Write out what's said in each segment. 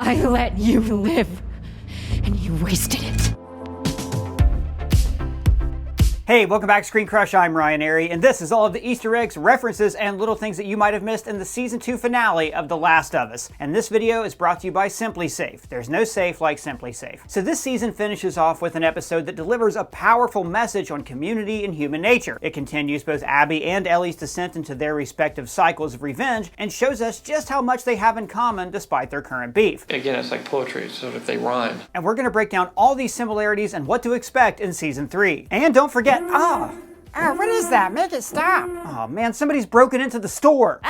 I let you live, and you wasted it. Hey, welcome back to ScreenCrush. I'm Ryan Airy, and this is all of the Easter eggs, references, and little things that you might have missed in the Season 2 finale of The Last of Us. And this video is brought to you by SimpliSafe. There's no safe like SimpliSafe. So this season finishes off with an episode that delivers a powerful message on community and human nature. It continues both Abby and Ellie's descent into their respective cycles of revenge, and shows us just how much they have in common despite their current beef. Again, it's like poetry, so if they rhyme. And we're going to break down all these similarities and what to expect in Season 3. And don't forget, Oh, what is that? Make it stop. Oh man, somebody's broken into the store.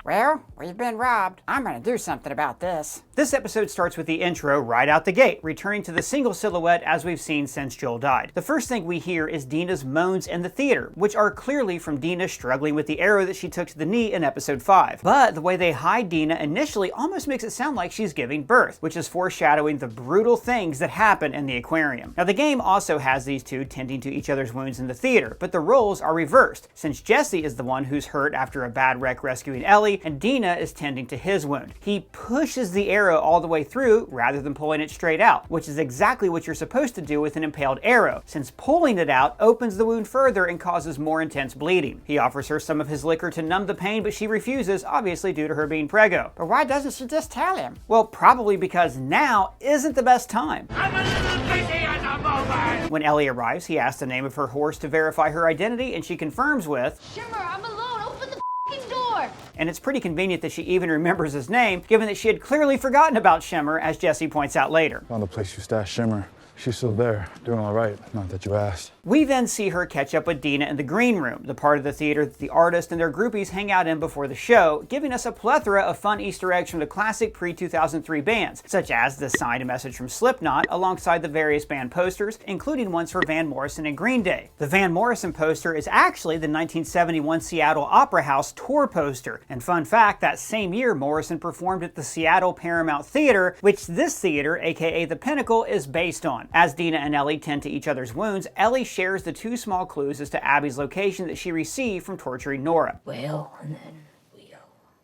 Well, we've been robbed. I'm gonna do something about this. This episode starts with the intro right out the gate, returning to the single silhouette as we've seen since Joel died. The first thing we hear is Dina's moans in the theater, which are clearly from Dina struggling with the arrow that she took to the knee in episode 5. But the way they hide Dina initially almost makes it sound like she's giving birth, which is foreshadowing the brutal things that happen in the aquarium. Now the game also has these two tending to each other's wounds in the theater, but the roles are reversed, since Jesse is the one who's hurt after a bad wreck rescuing Ellie, and Dina is tending to his wound. He pushes the arrow all the way through rather than pulling it straight out, which is exactly what you're supposed to do with an impaled arrow, since pulling it out opens the wound further and causes more intense bleeding. He offers her some of his liquor to numb the pain, but she refuses, obviously due to her being preggo. But why doesn't she just tell him? Well, probably because now isn't the best time. I'm a little busy at the moment. When Ellie arrives, he asks the name of her horse to verify her identity, and she confirms with, Shimmer, I'm alone. Open the f***ing door. and it's pretty convenient that she even remembers his name, given that she had clearly forgotten about Shimmer, as Jesse points out later. Found the place you stashed Shimmer. She's still there, doing all right. Not that you asked. We then see her catch up with Dina in the green room, the part of the theater that the artist and their groupies hang out in before the show, giving us a plethora of fun Easter eggs from the classic pre-2003 bands, such as the signed message from Slipknot alongside the various band posters, including ones for Van Morrison and Green Day. The Van Morrison poster is actually the 1971 Seattle Opera House tour poster, and fun fact, that same year Morrison performed at the Seattle Paramount Theater, which this theater, aka the Pinnacle, is based on. As Dina and Ellie tend to each other's wounds, Ellie shares the two small clues as to Abby's location that she received from torturing Nora. Well, and then we go.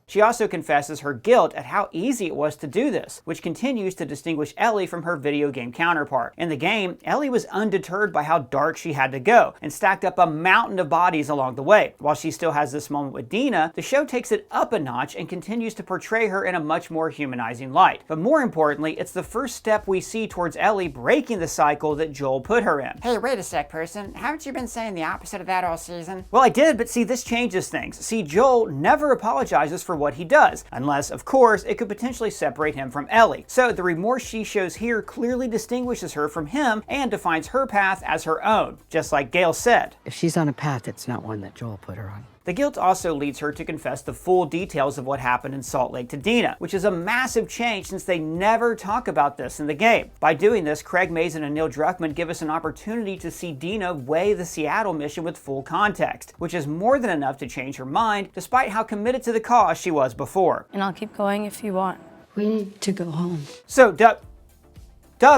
She also confesses her guilt at how easy it was to do this, which continues to distinguish Ellie from her video game counterpart. In the game, Ellie was undeterred by how dark she had to go, and stacked up a mountain of bodies along the way. While she still has this moment with Dina, the show takes it up a notch and continues to portray her in a much more humanizing light. But more importantly, it's the first step we see towards Ellie breaking the cycle that Joel put her in. Hey, wait a sec, person. Haven't you been saying the opposite of that all season? Well, I did, but see, this changes things. See, Joel never apologizes for what he does, unless, of course, it could potentially separate him from Ellie. So the remorse she shows here clearly distinguishes her from him and defines her path as her own, just like Gail said. If she's on a path, it's not one that Joel put her on. The guilt also leads her to confess the full details of what happened in Salt Lake to Dina, which is a massive change since they never talk about this in the game. By doing this, Craig Mazin and Neil Druckmann give us an opportunity to see Dina weigh the Seattle mission with full context, which is more than enough to change her mind, despite how committed to the cause she was before. And I'll keep going if you want. We need to go home. So, Doug,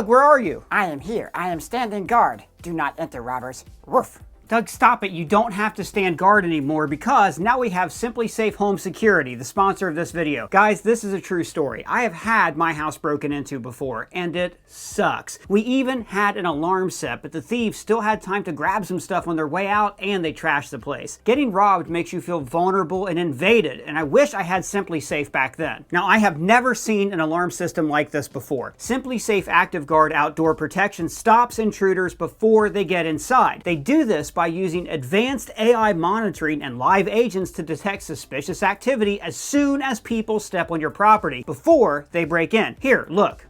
where are you? I am here. I am standing guard. Do not enter, robbers. Woof. Doug, stop it. You don't have to stand guard anymore because now we have SimpliSafe Home Security, the sponsor of this video. Guys, this is a true story. I have had my house broken into before, and it sucks. We even had an alarm set, but the thieves still had time to grab some stuff on their way out, and they trashed the place. Getting robbed makes you feel vulnerable and invaded, and I wish I had SimpliSafe back then. Now, I have never seen an alarm system like this before. SimpliSafe Active Guard Outdoor Protection stops intruders before they get inside. They do this by using advanced AI monitoring and live agents to detect suspicious activity as soon as people step on your property before they break in. Here, look.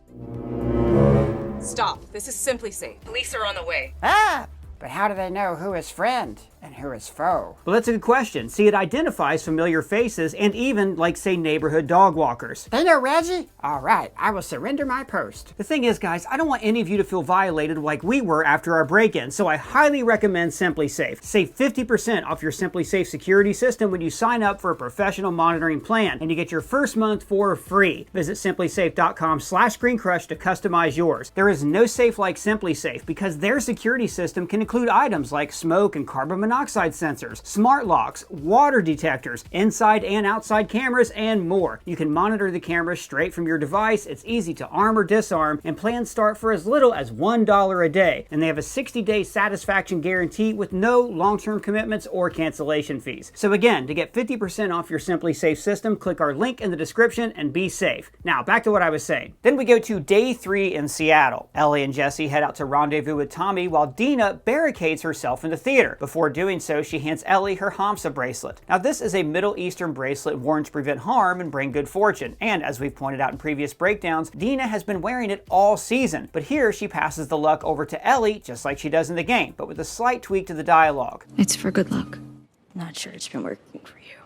Stop. This is SimpliSafe. Police are on the way. Ah! But how do they know who is friend and who is foe? Well, that's a good question. See, it identifies familiar faces and even, like, say, neighborhood dog walkers. They know Reggie? All right, I will surrender my post. The thing is, guys, I don't want any of you to feel violated like we were after our break-in, so I highly recommend SimpliSafe. Save 50% off your SimpliSafe security system when you sign up for a professional monitoring plan, and you get your first month for free. Visit SimpliSafe.com/ScreenCrush to customize yours. There is no safe like SimpliSafe because their security system can include items like smoke and carbon monoxide sensors, smart locks, water detectors, inside and outside cameras, and more. You can monitor the cameras straight from your device. It's easy to arm or disarm, and plans start for as little as $1 a day. And they have a 60-day satisfaction guarantee with no long-term commitments or cancellation fees. So again, to get 50% off your Simply Safe system, click our link in the description and be safe. Now, back to what I was saying. Then we go to day 3 in Seattle. Ellie and Jesse head out to rendezvous with Tommy while Dina barricades herself in the theater. Before doing so, she hands Ellie her Hamsa bracelet. Now, this is a Middle Eastern bracelet worn to prevent harm and bring good fortune. And as we've pointed out in previous breakdowns, Dina has been wearing it all season. But here she passes the luck over to Ellie, just like she does in the game, but with a slight tweak to the dialogue. It's for good luck. Not sure it's been working for you.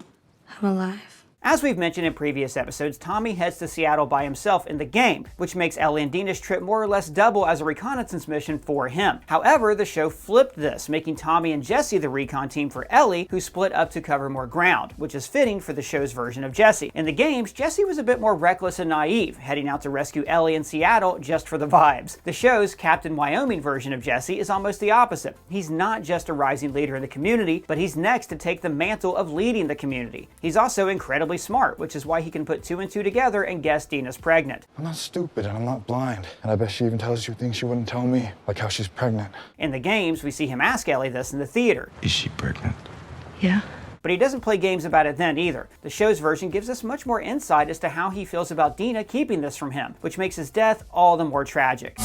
I'm alive. As we've mentioned in previous episodes, Tommy heads to Seattle by himself in the game, which makes Ellie and Dina's trip more or less double as a reconnaissance mission for him. However, the show flipped this, making Tommy and Jesse the recon team for Ellie, who split up to cover more ground, which is fitting for the show's version of Jesse. In the games, Jesse was a bit more reckless and naive, heading out to rescue Ellie in Seattle just for the vibes. The show's Captain Wyoming version of Jesse is almost the opposite. He's not just a rising leader in the community, but he's next to take the mantle of leading the community. He's also incredibly smart, which is why he can put 2 and 2 together and guess Dina's pregnant. I'm not stupid and I'm not blind. And I bet she even tells you things she wouldn't tell me, like how she's pregnant. In the games, we see him ask Ellie this in the theater. Is she pregnant? Yeah. But he doesn't play games about it then either. The show's version gives us much more insight as to how he feels about Dina keeping this from him, which makes his death all the more tragic.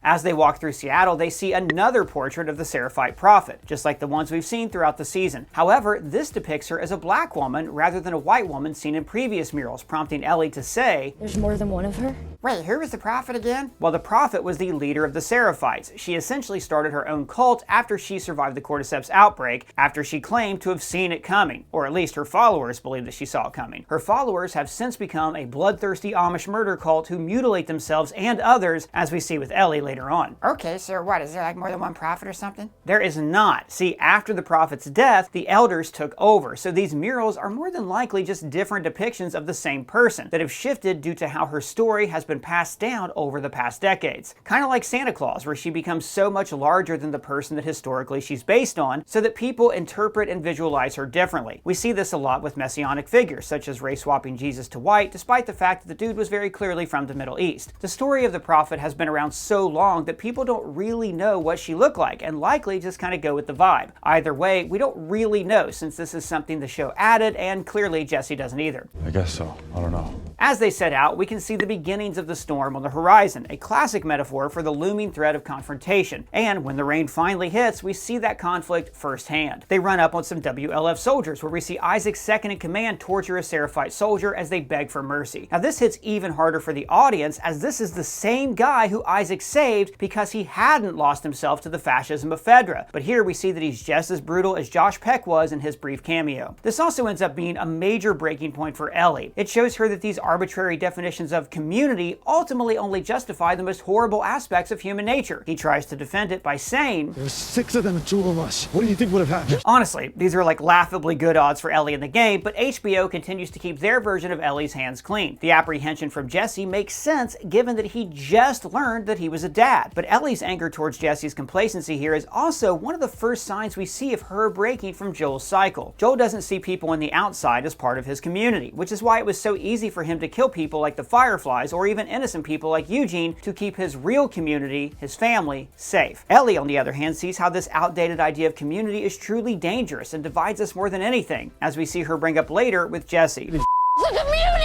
As they walk through Seattle, they see another portrait of the Seraphite prophet, just like the ones we've seen throughout the season. However, this depicts her as a black woman rather than a white woman seen in previous murals, prompting Ellie to say, There's more than one of her? Wait, who was the prophet again? well, the prophet was the leader of the Seraphites. She essentially started her own cult after she survived the cordyceps outbreak, after she claimed to have seen it coming, or at least her followers believe that she saw it coming. Her followers have since become a bloodthirsty Amish murder cult who mutilate themselves and others, as we see with Ellie later on. Okay, so what, is there like more than one prophet or something? There is not. See, after the prophet's death, the elders took over, so these murals are more than likely just different depictions of the same person that have shifted due to how her story has been passed down over the past decades. Kind of like Santa Claus, where she becomes so much larger than the person that historically she's based on, so that people interpret and visualize her differently. We see this a lot with messianic figures, such as race-swapping Jesus to white, despite the fact that the dude was very clearly from the Middle East. The story of the prophet has been around so long that people don't really know what she looked like, and likely just kind of go with the vibe. Either way, we don't really know, since this is something the show added, and clearly Jesse doesn't either. I guess so. I don't know. As they set out, we can see the beginnings of the storm on the horizon, a classic metaphor for the looming threat of confrontation. And when the rain finally hits, we see that conflict firsthand. They run up on some WLF soldiers, where we see Isaac's second in command torture a Seraphite soldier as they beg for mercy. Now this hits even harder for the audience, as this is the same guy who Isaac saved because he hadn't lost himself to the fascism of Fedra. But here we see that he's just as brutal as Josh Peck was in his brief cameo. This also ends up being a major breaking point for Ellie. It shows her that these arbitrary definitions of community ultimately only justify the most horrible aspects of human nature. He tries to defend it by saying, There's 6 of them and 2 of us. What do you think would have happened? honestly, these are like laughably good odds for Ellie in the game, but HBO continues to keep their version of Ellie's hands clean. The apprehension from Jesse makes sense given that he just learned that he was a dad. But Ellie's anger towards Jesse's complacency here is also one of the first signs we see of her breaking from Joel's cycle. Joel doesn't see people on the outside as part of his community, which is why it was so easy for him to kill people like the Fireflies or even innocent people like Eugene to keep his real community, his family, safe. Ellie, on the other hand, sees how this outdated idea of community is truly dangerous and divides us more than anything, as we see her bring up later with Jesse. The community!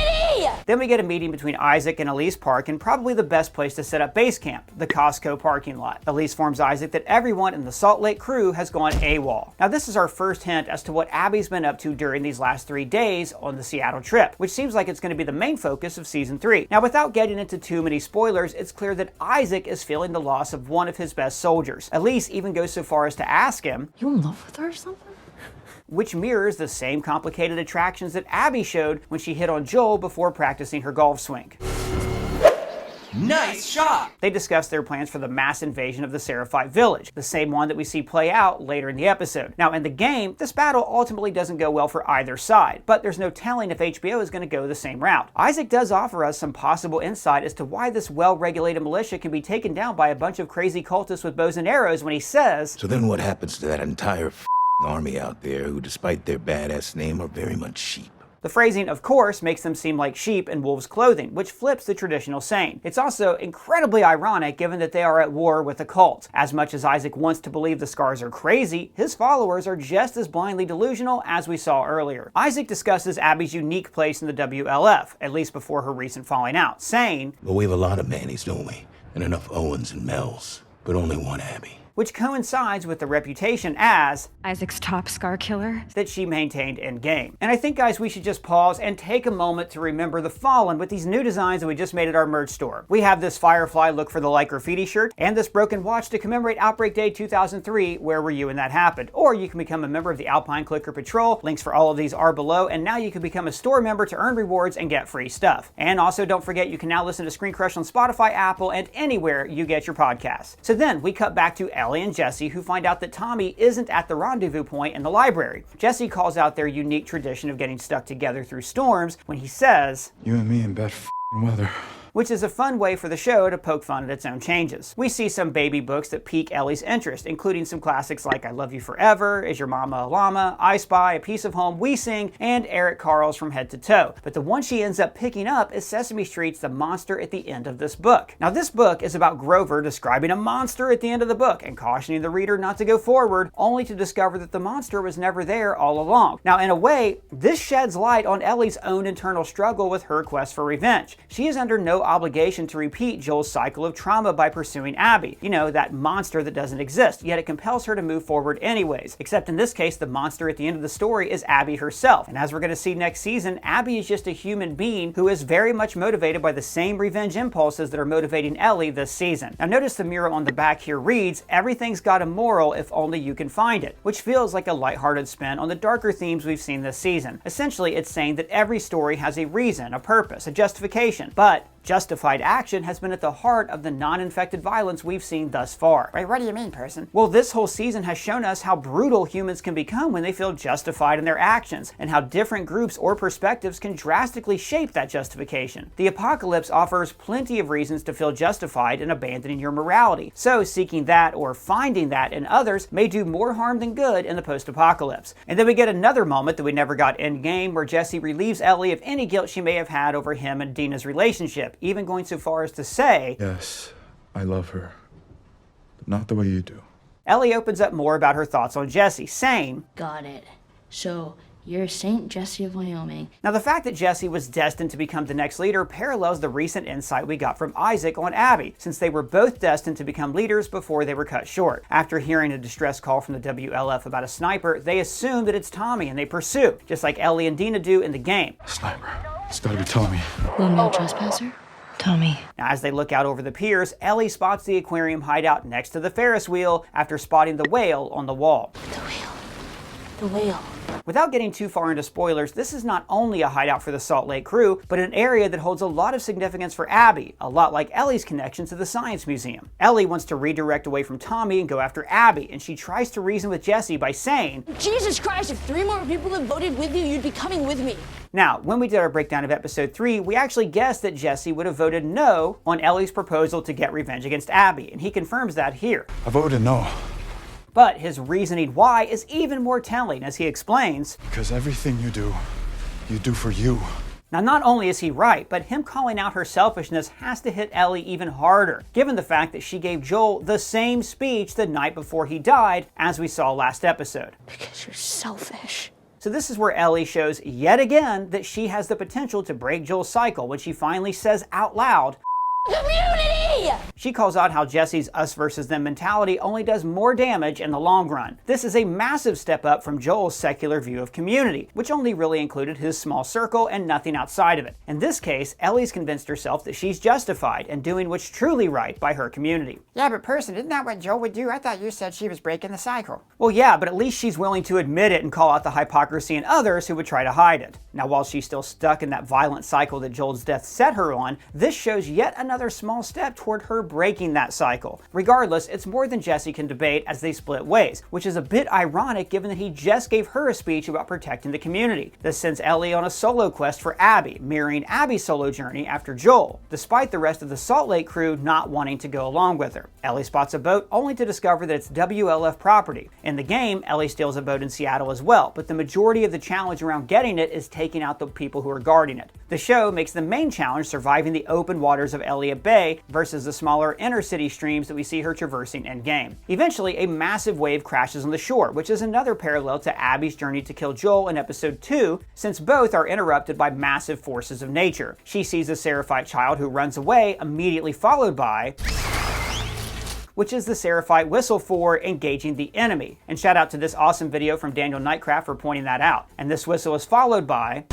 Then we get a meeting between Isaac and Elise Park in probably the best place to set up base camp, the Costco parking lot. Elise informs Isaac that everyone in the Salt Lake crew has gone AWOL. Now this is our first hint as to what Abby's been up to during these last 3 days on the Seattle trip, which seems like it's going to be the main focus of season 3. Now without getting into too many spoilers, it's clear that Isaac is feeling the loss of one of his best soldiers. Elise even goes so far as to ask him, You in love with her or something? which mirrors the same complicated attractions that Abby showed when she hit on Joel before practicing her golf swing. Nice shot! They discuss their plans for the mass invasion of the Seraphite village, the same one that we see play out later in the episode. Now, in the game, this battle ultimately doesn't go well for either side, but there's no telling if HBO is going to go the same route. Isaac does offer us some possible insight as to why this well-regulated militia can be taken down by a bunch of crazy cultists with bows and arrows when he says, "So then what happens to that entire army out there who, despite their badass name, are very much sheep?" The phrasing, of course, makes them seem like sheep in wolves' clothing, which flips the traditional saying. It's also incredibly ironic given that they are at war with a cult. As much as Isaac wants to believe the Scars are crazy, his followers are just as blindly delusional as we saw earlier. Isaac discusses Abby's unique place in the WLF, at least before her recent falling out, saying, "Well, we have a lot of Mannies, don't we? And enough Owens and Mells, but only one Abby." Which coincides with the reputation as Isaac's top scar killer that she maintained in game. And I think, guys, we should just pause and take a moment to remember the fallen with these new designs that we just made at our merch store. We have this Firefly look for the light graffiti shirt and this broken watch to commemorate Outbreak Day 2003, Where Were You When That Happened? Or you can become a member of the Alpine Clicker Patrol. Links for all of these are below, and now you can become a store member to earn rewards and get free stuff. And also don't forget you can now listen to ScreenCrush on Spotify, Apple, and anywhere you get your podcasts. So then we cut back to Ellie and Jesse, who find out that Tommy isn't at the rendezvous point in the library. Jesse calls out their unique tradition of getting stuck together through storms when he says, "You and me in bad weather." Which is a fun way for the show to poke fun at its own changes. We see some baby books that pique Ellie's interest, including some classics like I Love You Forever, Is Your Mama a Llama, I Spy, A Piece of Home, We Sing, and Eric Carle's From Head to Toe. But the one she ends up picking up is Sesame Street's The Monster at the end of this book. Now this book is about Grover describing a monster at the end of the book and cautioning the reader not to go forward, only to discover that the monster was never there all along. Now in a way, this sheds light on Ellie's own internal struggle with her quest for revenge. She is under no obligation to repeat Joel's cycle of trauma by pursuing Abby. You know, that monster that doesn't exist, yet it compels her to move forward anyways. Except in this case, the monster at the end of the story is Abby herself. And as we're going to see next season, Abby is just a human being who is very much motivated by the same revenge impulses that are motivating Ellie this season. Now notice the mural on the back here reads, "Everything's got a moral if only you can find it," which feels like a lighthearted spin on the darker themes we've seen this season. Essentially, it's saying that every story has a reason, a purpose, a justification, but justified action has been at the heart of the non-infected violence we've seen thus far. Wait, what do you mean, person? Well, this whole season has shown us how brutal humans can become when they feel justified in their actions, and how different groups or perspectives can drastically shape that justification. The apocalypse offers plenty of reasons to feel justified in abandoning your morality, so seeking that or finding that in others may do more harm than good in the post-apocalypse. And then we get another moment that we never got in-game where Jesse relieves Ellie of any guilt she may have had over him and Dina's relationship, even going so far as to say, "Yes, I love her, but not the way you do." Ellie opens up more about her thoughts on Jesse, saying, Got it. So, you're Saint Jesse of Wyoming. Now the fact that Jesse was destined to become the next leader parallels the recent insight we got from Isaac on Abby, since they were both destined to become leaders before they were cut short. After hearing a distress call from the WLF about a sniper, they assume that it's Tommy and they pursue, just like Ellie and Dina do in the game. "Sniper, it's gotta be Tommy." Will no trespasser? Tommy. Now, as they look out over the piers, Ellie spots the aquarium hideout next to the Ferris wheel after spotting the whale on the wall. The whale. The whale. Without getting too far into spoilers, this is not only a hideout for the Salt Lake crew, but an area that holds a lot of significance for Abby, a lot like Ellie's connection to the Science Museum. Ellie wants to redirect away from Tommy and go after Abby, and she tries to reason with Jesse by saying, Jesus Christ, if 3 more people had voted with you, you'd be coming with me. Now, when we did our breakdown of episode 3, we actually guessed that Jesse would have voted no on Ellie's proposal to get revenge against Abby, and he confirms that here. "I voted no." But his reasoning why is even more telling as he explains, "Because everything you do for you." Now not only is he right, but him calling out her selfishness has to hit Ellie even harder, given the fact that she gave Joel the same speech the night before he died, as we saw last episode. Because you're selfish. So this is where Ellie shows yet again that she has the potential to break Joel's cycle when she finally says out loud, Community! She calls out how Jesse's us versus them mentality only does more damage in the long run. This is a massive step up from Joel's secular view of community, which only really included his small circle and nothing outside of it. In this case, Ellie's convinced herself that she's justified in doing what's truly right by her community. Yeah, but person, isn't that what Joel would do? I thought you said she was breaking the cycle. Well, yeah, but at least she's willing to admit it and call out the hypocrisy in others who would try to hide it. Now, while she's still stuck in that violent cycle that Joel's death set her on, this shows yet another another small step toward her breaking that cycle. Regardless, it's more than Jesse can debate as they split ways, which is a bit ironic given that he just gave her a speech about protecting the community. This sends Ellie on a solo quest for Abby, mirroring Abby's solo journey after Joel, despite the rest of the Salt Lake crew not wanting to go along with her. Ellie spots a boat only to discover that it's WLF property. In the game, Ellie steals a boat in Seattle as well, but the majority of the challenge around getting it is taking out the people who are guarding it. The show makes the main challenge surviving the open waters of Elliott Bay versus the smaller inner city streams that we see her traversing in game. Eventually, a massive wave crashes on the shore, which is another parallel to Abby's journey to kill Joel in episode 2, since both are interrupted by massive forces of nature. She sees a Seraphite child who runs away, immediately followed by, which is the Seraphite whistle for engaging the enemy. And shout out to this awesome video from Daniel Nightcraft for pointing that out. And this whistle is followed by,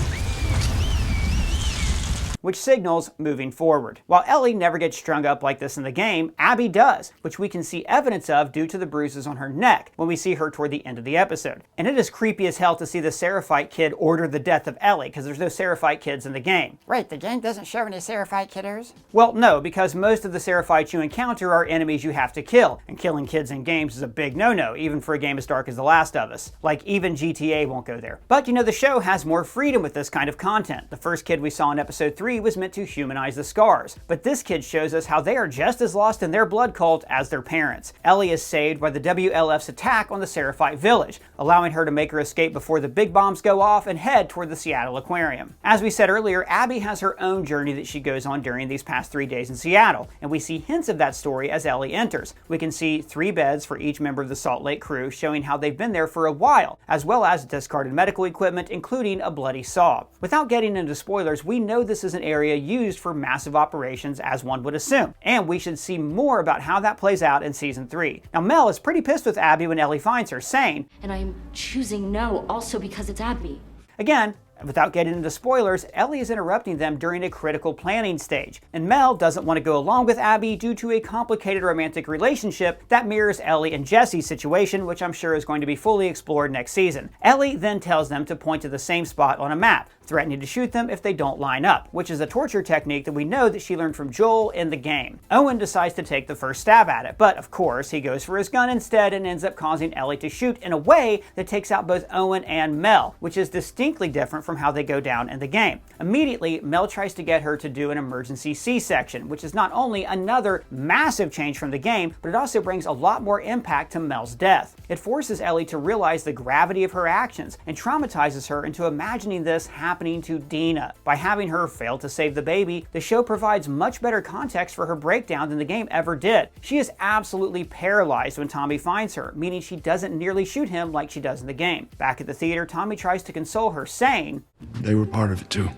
which signals moving forward. While Ellie never gets strung up like this in the game, Abby does, which we can see evidence of due to the bruises on her neck when we see her toward the end of the episode. And it is creepy as hell to see the Seraphite kid order the death of Ellie, because there's no Seraphite kids in the game. Wait, the game doesn't show any Seraphite kidders? Well, no, because most of the Seraphites you encounter are enemies you have to kill, and killing kids in games is a big no-no, even for a game as dark as The Last of Us. Like, even GTA won't go there. But you know, the show has more freedom with this kind of content. The first kid we saw in episode 3 was meant to humanize the Scars, but this kid shows us how they are just as lost in their blood cult as their parents. Ellie is saved by the WLF's attack on the Seraphite village, allowing her to make her escape before the big bombs go off and head toward the Seattle Aquarium. As we said earlier, Abby has her own journey that she goes on during these past 3 days in Seattle, and we see hints of that story as Ellie enters. We can see 3 beds for each member of the Salt Lake crew, showing how they've been there for a while, as well as discarded medical equipment, including a bloody saw. Without getting into spoilers, we know this is an area used for massive operations, as one would assume, and we should see more about how that plays out in season 3. Now, Mel is pretty pissed with Abby when Ellie finds her, saying, "And I'm choosing no also because it's Abby." Again, without getting into spoilers, Ellie is interrupting them during a critical planning stage, and Mel doesn't want to go along with Abby due to a complicated romantic relationship that mirrors Ellie and Jesse's situation, which I'm sure is going to be fully explored next season. Ellie then tells them to point to the same spot on a map, threatening to shoot them if they don't line up, which is a torture technique that we know that she learned from Joel in the game. Owen decides to take the first stab at it, but of course he goes for his gun instead and ends up causing Ellie to shoot in a way that takes out both Owen and Mel, which is distinctly different from how they go down in the game. Immediately, Mel tries to get her to do an emergency C-section, which is not only another massive change from the game, but it also brings a lot more impact to Mel's death. It forces Ellie to realize the gravity of her actions and traumatizes her into imagining this happening to Dina. By having her fail to save the baby, the show provides much better context for her breakdown than the game ever did. She is absolutely paralyzed when Tommy finds her, meaning she doesn't nearly shoot him like she does in the game. Back at the theater, Tommy tries to console her, saying, They were part of it too.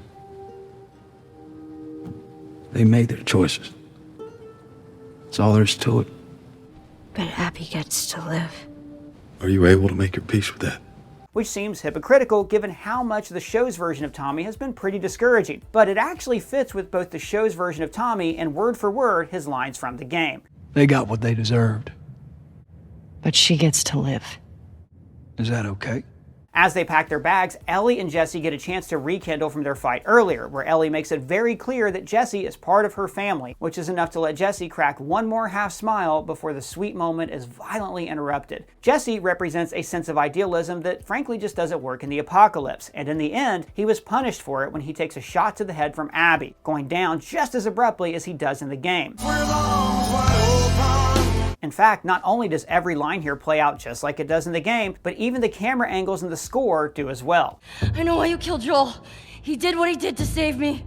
They made their choices. That's all there is to it. But Abby gets to live. Are you able to make your peace with that? which seems hypocritical given how much the show's version of Tommy has been pretty discouraging, but it actually fits with both the show's version of Tommy and word for word his lines from the game. They got what they deserved. But she gets to live. Is that okay? As they pack their bags, Ellie and Jesse get a chance to rekindle from their fight earlier, where Ellie makes it very clear that Jesse is part of her family, which is enough to let Jesse crack one more half smile before the sweet moment is violently interrupted. Jesse represents a sense of idealism that frankly just doesn't work in the apocalypse, and in the end, he was punished for it when he takes a shot to the head from Abby, going down just as abruptly as he does in the game. In fact, not only does every line here play out just like it does in the game, but even the camera angles in the score do as well. I know why you killed Joel. He did what he did to save me.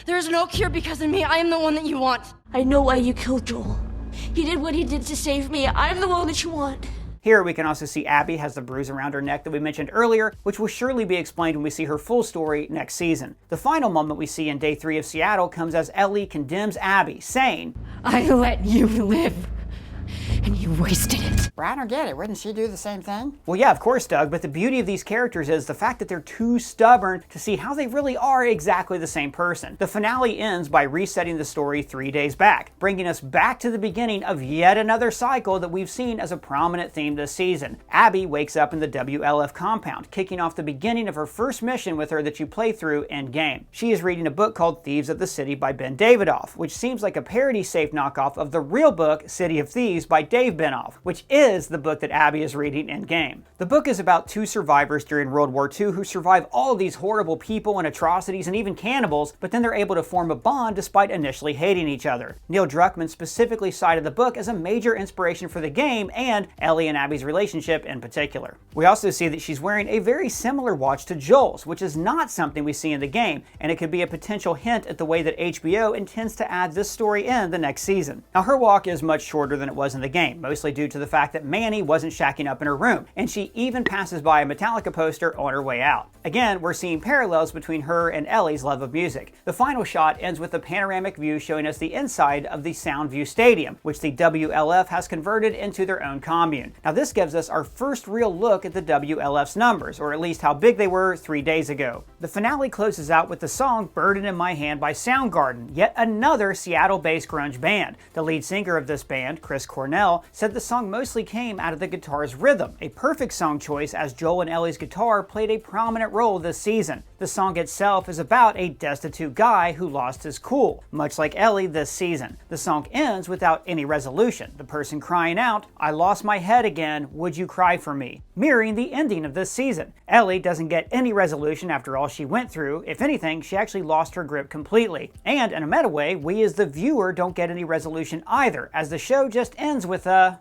There is no cure because of me. I am the one that you want. I know why you killed Joel. He did what he did to save me. I am the one that you want. Here we can also see Abby has the bruise around her neck that we mentioned earlier, which will surely be explained when we see her full story next season. The final moment we see in Day 3 of Seattle comes as Ellie condemns Abby, saying, I let you live, and you wasted it. Well, I don't get it. Wouldn't she do the same thing? Well, yeah, of course, Doug, but the beauty of these characters is the fact that they're too stubborn to see how they really are exactly the same person. The finale ends by resetting the story 3 days back, bringing us back to the beginning of yet another cycle that we've seen as a prominent theme this season. Abby wakes up in the WLF compound, kicking off the beginning of her first mission with her that you play through endgame. She is reading a book called Thieves of the City by Ben Davidoff, which seems like a parody-safe knockoff of the real book City of Thieves by Dave Benoff, which is the book that Abby is reading endgame. The book is about two survivors during World War II who survive all of these horrible people and atrocities and even cannibals, but then they're able to form a bond despite initially hating each other. Neil Druckmann specifically cited the book as a major inspiration for the game and Ellie and Abby's relationship in particular. We also see that she's wearing a very similar watch to Joel's, which is not something we see in the game, and it could be a potential hint at the way that HBO intends to add this story in the next season. Now, her walk is much shorter than it was in the game, mostly due to the fact that Manny wasn't shacking up in her room, and she even passes by a Metallica poster on her way out. Again, we're seeing parallels between her and Ellie's love of music. The final shot ends with a panoramic view showing us the inside of the Soundview Stadium, which the WLF has converted into their own commune. Now, this gives us our first real look at the WLF's numbers, or at least how big they were 3 days ago. The finale closes out with the song Burden in My Hand by Soundgarden, yet another Seattle-based grunge band. The lead singer of this band, Chris Cornell, said the song mostly came out of the guitar's rhythm, a perfect song choice as Joel and Ellie's guitar played a prominent role this season. The song itself is about a destitute guy who lost his cool, much like Ellie this season. The song ends without any resolution, the person crying out, "I lost my head again, would you cry for me?" mirroring the ending of this season. Ellie doesn't get any resolution after all she went through. If anything, she actually lost her grip completely. And in a meta way, we as the viewer don't get any resolution either, as the show just ends with a...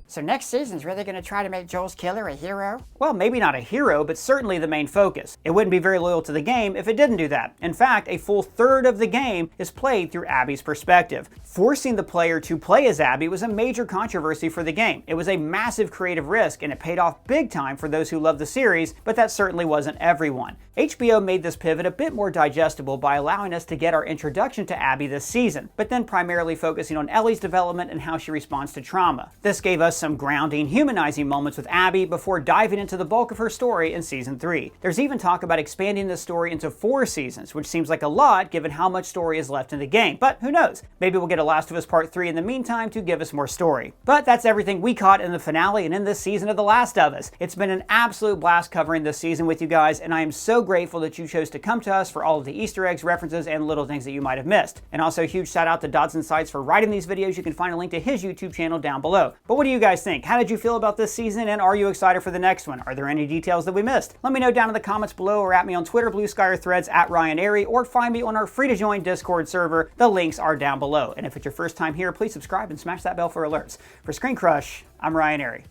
So next season's really going to try to make Joel's killer a hero? Well, maybe not a hero, but certainly the main focus. It wouldn't be very loyal to the game if it didn't do that. In fact, a full third of the game is played through Abby's perspective. Forcing the player to play as Abby was a major controversy for the game. It was a massive creative risk, and it paid off big time for those who love the series, but that certainly wasn't everyone. HBO made this pivot a bit more digestible by allowing us to get our introduction to Abby this season, but then primarily focusing on Ellie's development and how she responds to trauma. This gave us some grounding, humanizing moments with Abby before diving into the bulk of her story in Season 3. There's even talk about expanding this story into 4 seasons, which seems like a lot given how much story is left in the game, but who knows? Maybe we'll get a Last of Us Part 3 in the meantime to give us more story. But that's everything we caught in the finale and in this season of The Last of Us. It's been an absolute blast covering this season with you guys, and I am so grateful that you chose to come to us for all of the Easter eggs, references, and little things that you might have missed. And also a huge shout out to Dodson Sites for writing these videos. You can find a link to his YouTube channel down below. But what do you guys think? How did you feel about this season, and are you excited for the next one? Are there any details that we missed? Let me know down in the comments below, or at me on Twitter, Blue Sky, or Threads at Ryan Airy, or find me on our free-to-join Discord server. The links are down below. And if it's your first time here, please subscribe and smash that bell for alerts. For ScreenCrush, I'm Ryan Airy.